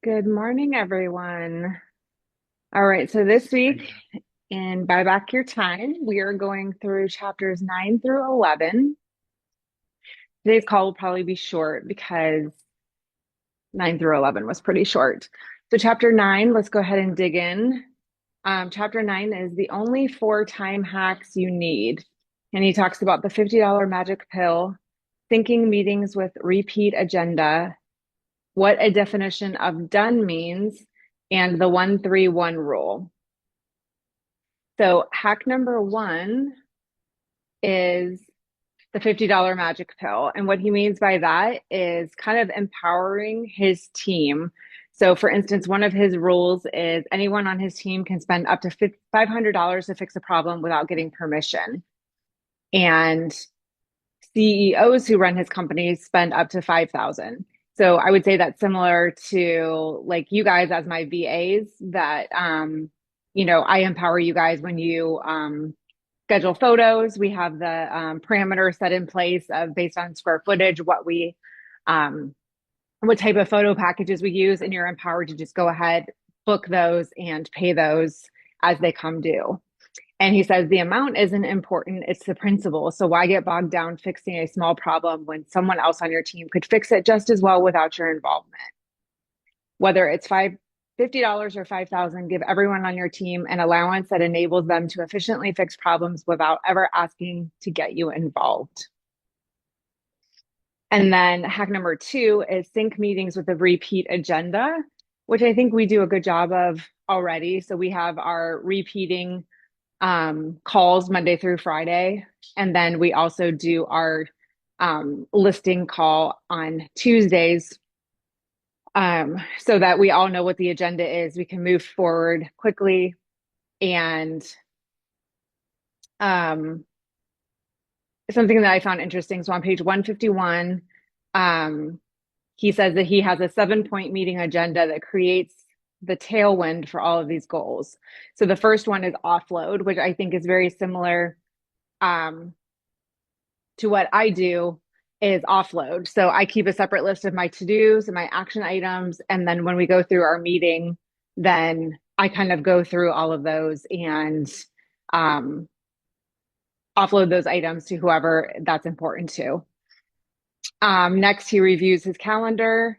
Good morning, everyone. All right, so this week in Buy Back Your Time, we are going through chapters 9 through 11. Today's call will probably be short because 9 through 11 was pretty short. So, chapter 9, let's go ahead and dig in. Chapter 9 is the only four time hacks you need. And he talks about the $50 magic pill, thinking meetings with repeat agenda, what a definition of done means, and the 1-3-1 rule. So, hack number one is the $50 magic pill. And what he means by that is kind of empowering his team. So, for instance, one of his rules is anyone on his team can spend up to $500 to fix a problem without getting permission. And CEOs who run his companies spend up to 5,000. So I would say that's similar to like you guys as my VAs that I empower you guys when you schedule photos. We have the parameters set in place of based on square footage, what type of photo packages we use, and you're empowered to just go ahead, book those, and pay those as they come due. And he says the amount isn't important, it's the principle. So why get bogged down fixing a small problem when someone else on your team could fix it just as well without your involvement? Whether it's $50 or 5,000, give everyone on your team an allowance that enables them to efficiently fix problems without ever asking to get you involved. And then hack number two is sync meetings with a repeat agenda, which I think we do a good job of already. So we have our repeating calls Monday through Friday. And then we also do our listing call on Tuesdays so that we all know what the agenda is. We can move forward quickly. And something that I found interesting. So on page 151, he says that he has a 7-point meeting agenda that creates the tailwind for all of these goals. So the first one is offload, which I think is very similar to what I do is offload. So I keep a separate list of my to-dos and my action items. And then when we go through our meeting, then I kind of go through all of those and offload those items to whoever that's important to. Next, he reviews his calendar.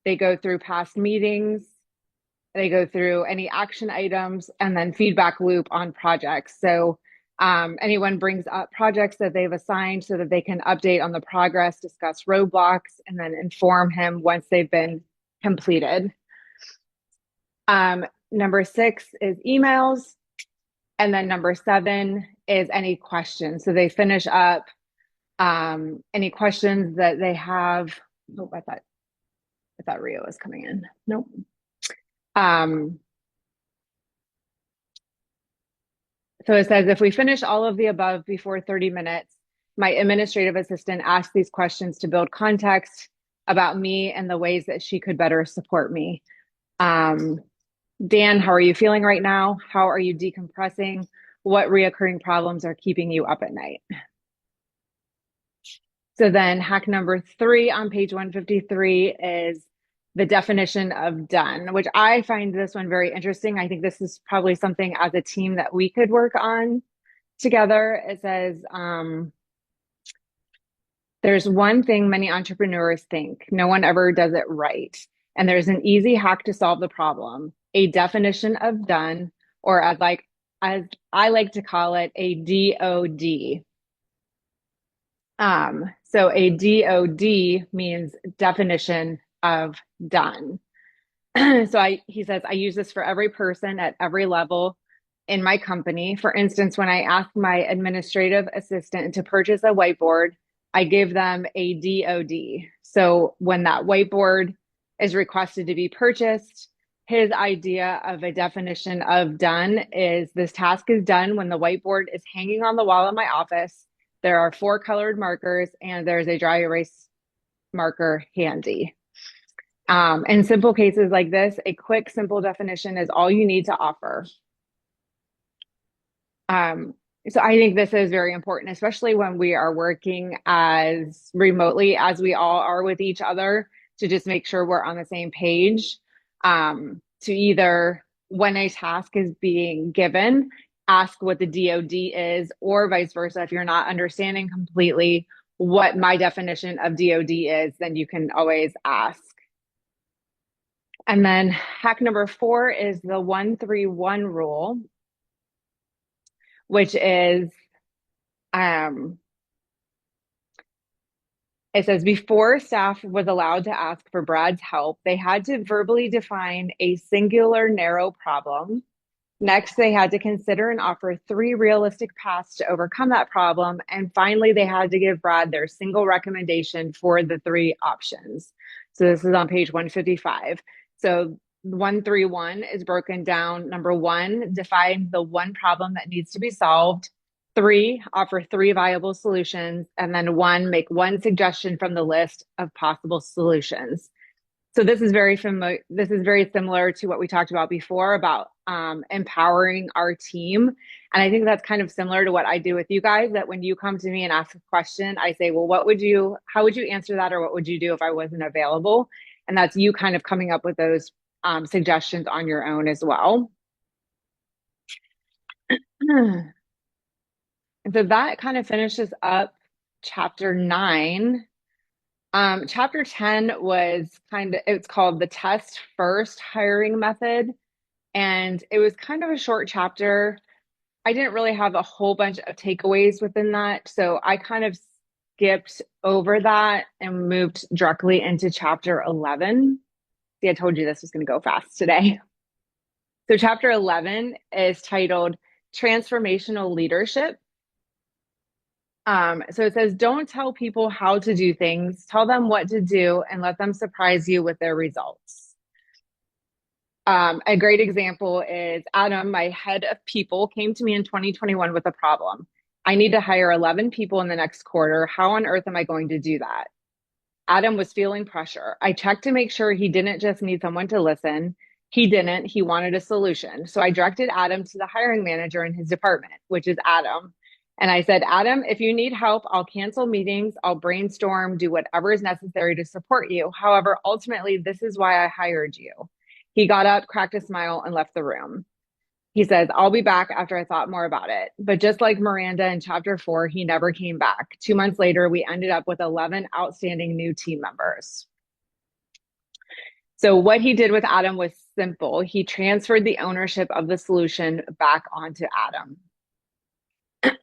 They go through past meetings. They go through any action items and then feedback loop on projects. So anyone brings up projects that they've assigned so that they can update on the progress, discuss roadblocks, and then inform him once they've been completed. Number 6 is emails. And then number 7 is any questions. So they finish up any questions that they have. Oh, I thought Rio was coming in. Nope. So it says, if we finish all of the above before 30 minutes, my administrative assistant asks these questions to build context about me and the ways that she could better support me. Dan, how are you feeling right now? How are you decompressing? What reoccurring problems are keeping you up at night? So then hack number 3 on page 153 is the definition of done, which I find this one very interesting. I think this is probably something as a team that we could work on together. It says, there's one thing many entrepreneurs think, no one ever does it right. And there's an easy hack to solve the problem, a definition of done, or as I like to call it, a DOD. So a DOD means definition of done. So he says, I use this for every person at every level in my company. For instance, when I asked my administrative assistant to purchase a whiteboard, I give them a DOD. So when that whiteboard is requested to be purchased, his idea of a definition of done is this task is done when the whiteboard is hanging on the wall in my office. There are 4 colored markers and there's a dry erase marker handy. In simple cases like this, a quick, simple definition is all you need to offer. So I think this is very important, especially when we are working as remotely as we all are with each other, to just make sure we're on the same page. to either, when a task is being given, ask what the DOD is, or vice versa. If you're not understanding completely what my definition of DOD is, then you can always ask. And then hack number 4 is the 1-3-1 rule, which is it says before staff was allowed to ask for Brad's help, they had to verbally define a singular narrow problem. Next, they had to consider and offer 3 realistic paths to overcome that problem. And finally, they had to give Brad their single recommendation for the 3 options. So this is on page 155. So 1-3-1 is broken down. Number 1, define the one problem that needs to be solved. 3, offer 3 viable solutions. And then 1, make 1 suggestion from the list of possible solutions. So this is very familiar. This is very similar to what we talked about before about empowering our team. And I think that's kind of similar to what I do with you guys, that when you come to me and ask a question, I say, well, how would you answer that? Or what would you do if I wasn't available? And that's you kind of coming up with those suggestions on your own as well. And so that kind of finishes up chapter 9. Chapter 10 it's called the test first hiring method. And it was kind of a short chapter. I didn't really have a whole bunch of takeaways within that. So I kind of skipped over that and moved directly into chapter 11. See, I told you this was going to go fast today. So chapter 11 is titled Transformational Leadership. So it says, don't tell people how to do things, tell them what to do and let them surprise you with their results. A great example is Adam, my head of people, came to me in 2021 with a problem. I need to hire 11 people in the next quarter. How on earth am I going to do that? Adam was feeling pressure. I checked to make sure he didn't just need someone to listen. He didn't. He wanted a solution. So I directed Adam to the hiring manager in his department, which is Adam. And I said, Adam, if you need help, I'll cancel meetings, I'll brainstorm, do whatever is necessary to support you. However, ultimately, this is why I hired you. He got up, cracked a smile, and left the room. He says, I'll be back after I thought more about it. But just like Miranda in chapter 4, he never came back. 2 months later, we ended up with 11 outstanding new team members. So what he did with Adam was simple. He transferred the ownership of the solution back onto Adam.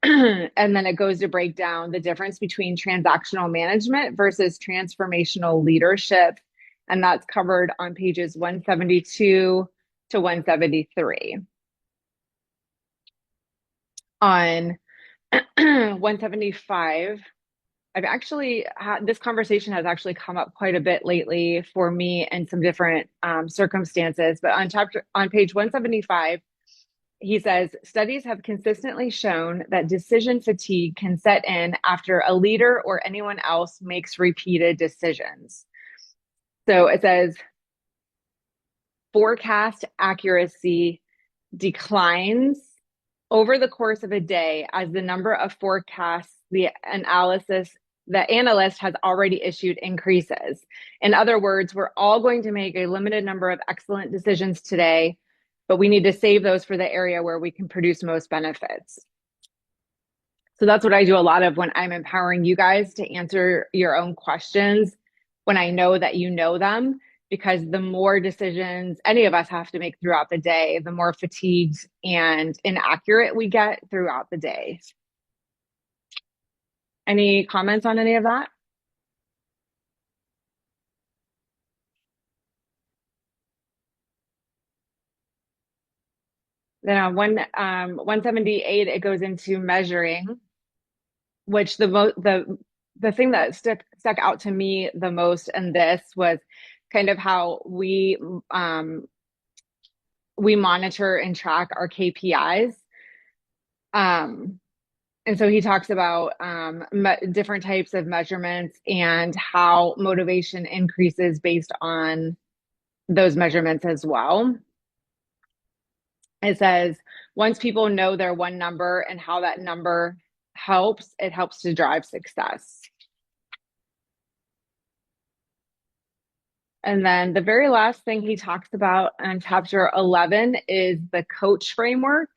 And then it goes to break down the difference between transactional management versus transformational leadership. And that's covered on pages 172 to 173. On 175, I've actually had this conversation has actually come up quite a bit lately for me in some different circumstances. But on page 175, he says, studies have consistently shown that decision fatigue can set in after a leader or anyone else makes repeated decisions. So it says, forecast accuracy declines over the course of a day as the number of forecasts the analyst has already issued increases. In other words, we're all going to make a limited number of excellent decisions today, but we need to save those for the area where we can produce most benefits. So that's what I do a lot of when I'm empowering you guys to answer your own questions when I know that you know them, because the more decisions any of us have to make throughout the day, the more fatigued and inaccurate we get throughout the day. Any comments on any of that? Then on 178, it goes into measuring, which the thing that stuck out to me the most in this was kind of how we monitor and track our KPIs. And so he talks about different types of measurements and how motivation increases based on those measurements as well. It says, once people know their one number and how that number helps, it helps to drive success. And then the very last thing he talks about in chapter 11 is the coach framework.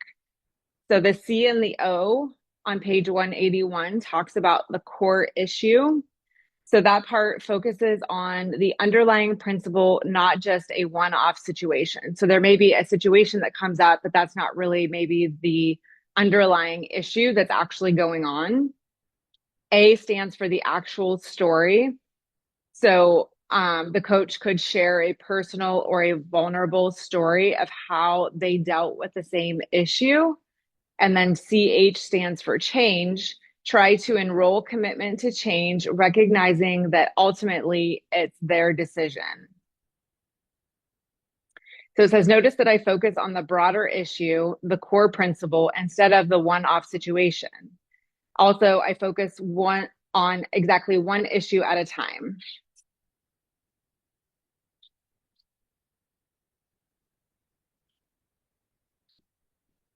So the C and the O on page 181 talks about the core issue. So that part focuses on the underlying principle, not just a one-off situation. So there may be a situation that comes up, but that's not really maybe the underlying issue that's actually going on. A stands for the actual story. So the coach could share a personal or a vulnerable story of how they dealt with the same issue. And then CH stands for change. Try to enroll commitment to change, recognizing that ultimately it's their decision. So it says, notice that I focus on the broader issue, the core principle, instead of the one off situation. Also, I focus on exactly one issue at a time.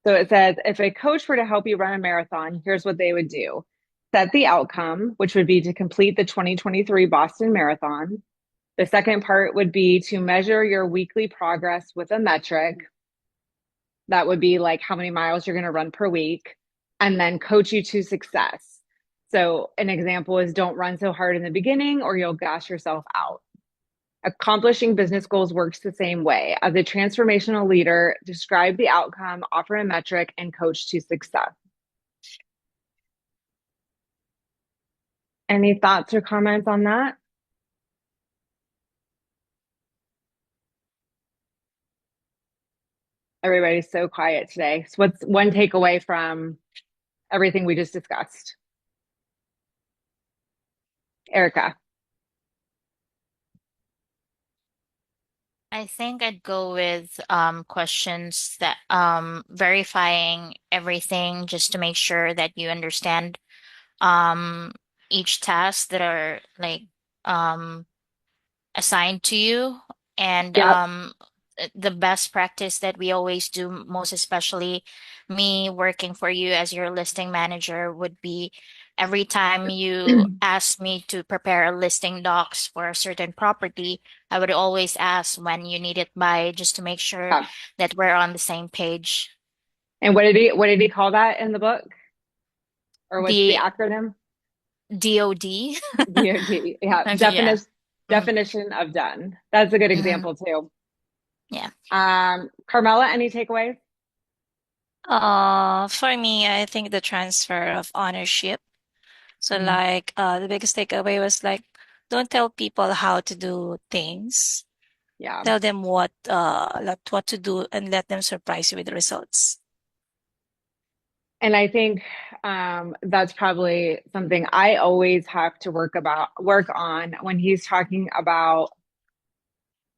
So it says, if a coach were to help you run a marathon, here's what they would do: set the outcome, which would be to complete the 2023 Boston Marathon. The second part would be to measure your weekly progress with a metric. That would be like how many miles you're going to run per week, and then coach you to success. So, an example is don't run so hard in the beginning or you'll gas yourself out. Accomplishing business goals works the same way. As a transformational leader, describe the outcome, offer a metric, and coach to success. Any thoughts or comments on that? Everybody's so quiet today. So, what's one takeaway from everything we just discussed? Erica. I think I'd go with questions that verifying everything just to make sure that you understand um each task that are like um assigned to you, and Yep. the best practice that we always do, most especially me working for you as your listing manager, would be every time you ask me to prepare a listing docs for a certain property, I would always ask when you need it by, just to make sure Yeah. that we're on the same page. And what did he call that in the book? Or what's the The acronym? DOD. DOD. Yeah. Okay, yeah. Mm, Definition of done. That's a good hmm. example too. Yeah. Carmela, any takeaways? For me, I think the transfer of ownership. So Mhm. like the biggest takeaway was like don't tell people how to do things. Yeah. Tell them what to do and let them surprise you with the results. And I think that's probably something I always have to work on when he's talking about.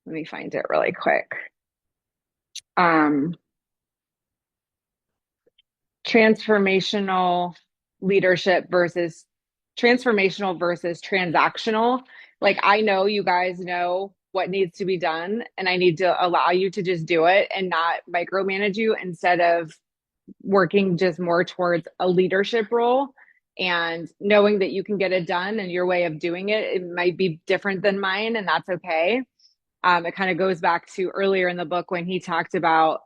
Let me find it really quick. Um, transformational leadership versus transformational versus transactional. Like, I know you guys know what needs to be done, and I need to allow you to just do it and not micromanage you instead of working just more towards a leadership role and knowing that you can get it done and your way of doing it. It might be different than mine, and that's okay. It kind of goes back to earlier in the book when he talked about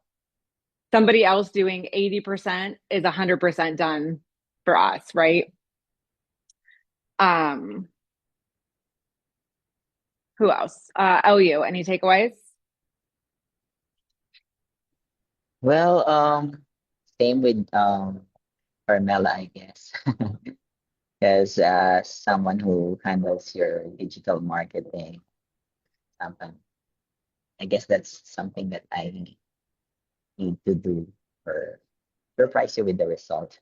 somebody else doing 80% is 100% done for us, right? Um, who else? LU, any takeaways? Well, same with Carmela, I guess. As someone who handles your digital marketing, something, I guess that's something that I need to do for surprise you with the result.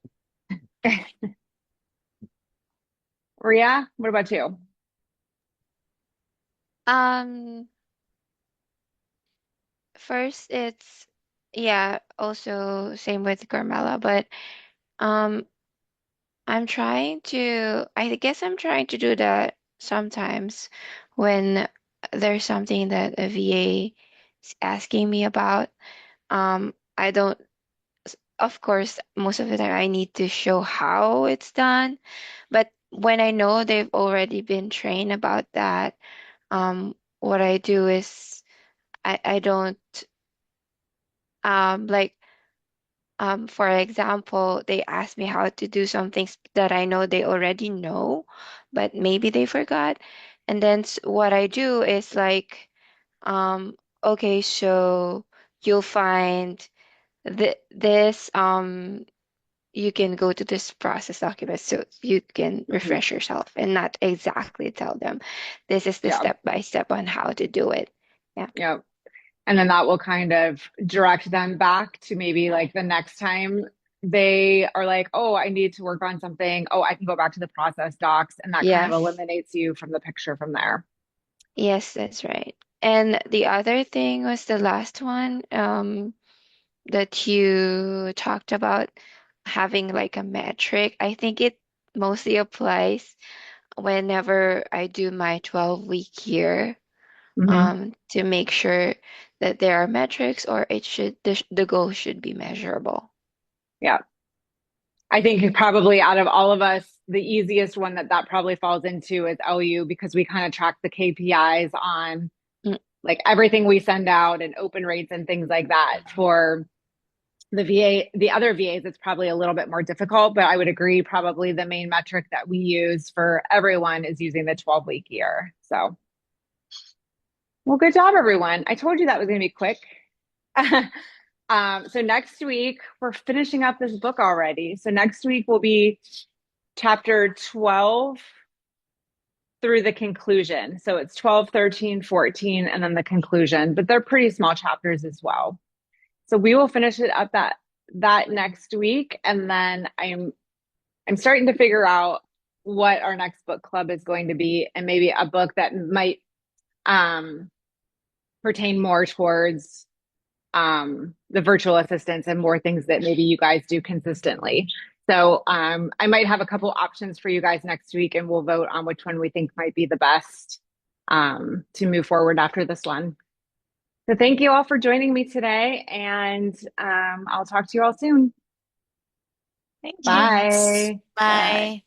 Ria, what about you? Um, First it's yeah, also same with Carmela, but um I guess I'm trying to do that sometimes when there's something that a VA is asking me about. I don't Of course, most of the time I need to show how it's done, but when I know they've already been trained about that, what I do is I don't like for example, they ask me how to do some things that I know they already know, but maybe they forgot. And then what I do is like, okay, so you'll find this you can go to this process document so you can Mhm. refresh yourself and not exactly tell them this is the Yeah. step by step on how to do it. Yeah. Yeah. And then that will kind of direct them back to maybe like the next time they are like, oh, I need to work on something. Oh, I can go back to the process docs. And that kind of Yes. eliminates you from the picture from there. Yes, that's right. And the other thing was the last one, that you talked about having like a metric. I think it mostly applies whenever I do my 12-week year, Hmm. to make sure that there are metrics or the goal should be measurable. Yeah. I think probably out of all of us, the easiest one that probably falls into is LU because we kind of track the KPIs on Mm, like everything we send out and open rates and things like that. For the VA, the other VAs, it's probably a little bit more difficult, but I would agree probably the main metric that we use for everyone is using the 12-week year. So, well, good job, everyone. I told you that was going to be quick. So next week, we're finishing up this book already. So next week will be chapter 12 through the conclusion. So it's 12, 13, 14, and then the conclusion, but they're pretty small chapters as well. So we will finish it up that next week, and then I'm starting to figure out what our next book club is going to be, and maybe a book that might um, pertain more towards the virtual assistants and more things that maybe you guys do consistently. So I might have a couple options for you guys next week, and we'll vote on which one we think might be the best to move forward after this one. So thank you all for joining me today, and I'll talk to you all soon. Thank you. Yes. Bye. bye. Bye.